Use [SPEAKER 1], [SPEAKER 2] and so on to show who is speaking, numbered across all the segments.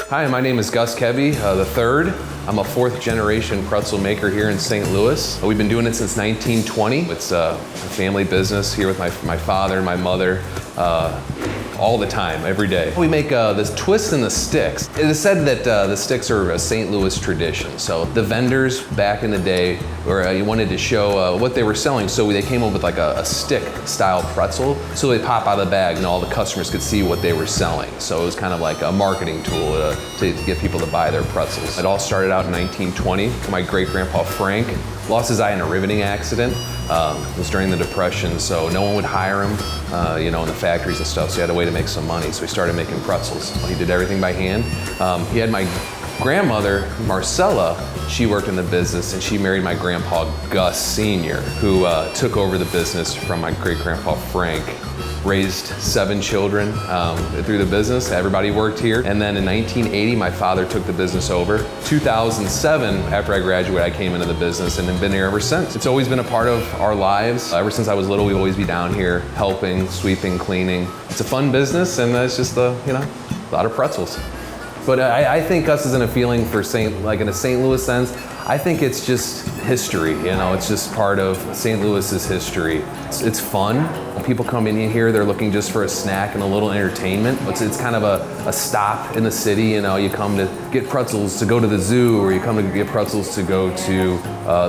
[SPEAKER 1] Hi, my name is Gus Kebby, the third. I'm a fourth generation pretzel maker here in St. Louis. We've been doing it since 1920. It's a family business here with my father and my mother. All the time, every day. We make this twist and the sticks. It is said that the sticks are a St. Louis tradition. So the vendors back in the day, where you wanted to show what they were selling, so they came up with like a stick style pretzel. So they pop out of the bag and all the customers could see what they were selling. So it was kind of like a marketing tool to get people to buy their pretzels. It all started out in 1920. My great grandpa Frank lost his eye in a riveting accident. It was during the Depression, so no one would hire him, in the factories and stuff, so he had a way to make some money, so he started making pretzels. He did everything by hand. He had my grandmother, Marcella, she worked in the business, and she married my grandpa, Gus Sr., who took over the business from my great-grandpa, Frank. Raised 7 children through the business. Everybody worked here. And then in 1980, my father took the business over. 2007, after I graduated, I came into the business and have been here ever since. It's always been a part of our lives. Ever since I was little, we'd always be down here helping, sweeping, cleaning. It's a fun business, and it's just a lot of pretzels. But I think Gus isn't a feeling for in a St. Louis sense. I think it's just history, it's just part of St. Louis's history. It's fun. When people come in here, they're looking just for a snack and a little entertainment. It's kind of a stop in the city, you come to get pretzels to go to the zoo, or you come to get pretzels to go to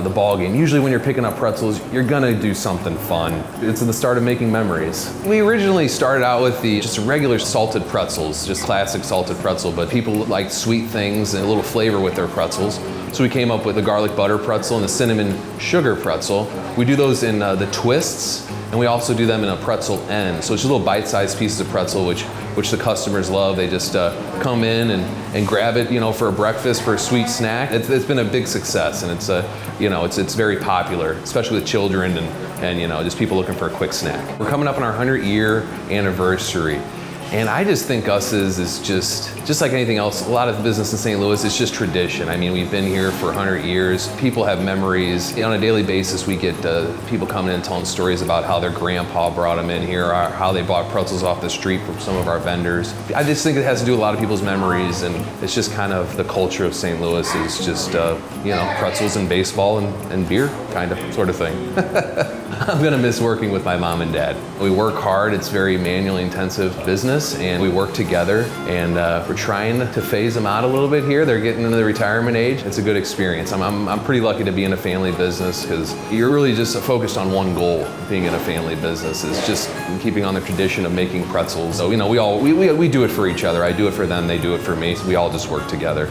[SPEAKER 1] the ball game. Usually when you're picking up pretzels, you're gonna do something fun. It's the start of making memories. We originally started out with just regular salted pretzels, just classic salted pretzel, but people like sweet things and a little flavor with their pretzels. So we came up with the garlic butter pretzel and the cinnamon sugar pretzel. We do those in the twists, and we also do them in a pretzel end. So it's just little bite-sized pieces of pretzel, which the customers love. They just come in and grab it, for a breakfast, for a sweet snack. It's been a big success, and it's very popular, especially with children and just people looking for a quick snack. We're coming up on our 100-year anniversary. And I just think Gus's is just like anything else, a lot of business in St. Louis, it's just tradition. I mean, we've been here for 100 years. People have memories. On a daily basis, we get people coming in and telling stories about how their grandpa brought them in here, or how they bought pretzels off the street from some of our vendors. I just think it has to do with a lot of people's memories, and it's just kind of the culture of St. Louis is just, pretzels and baseball and beer, sort of thing. I'm gonna miss working with my mom and dad. We work hard. It's very manually intensive business, and we work together, and we're trying to phase them out a little bit here. They're getting into the retirement age. It's a good experience. I'm pretty lucky to be in a family business, because you're really just focused on one goal. Being in a family business is just keeping on the tradition of making pretzels. So we do it for each other. I do it for them. They do it for me. So we all just work together.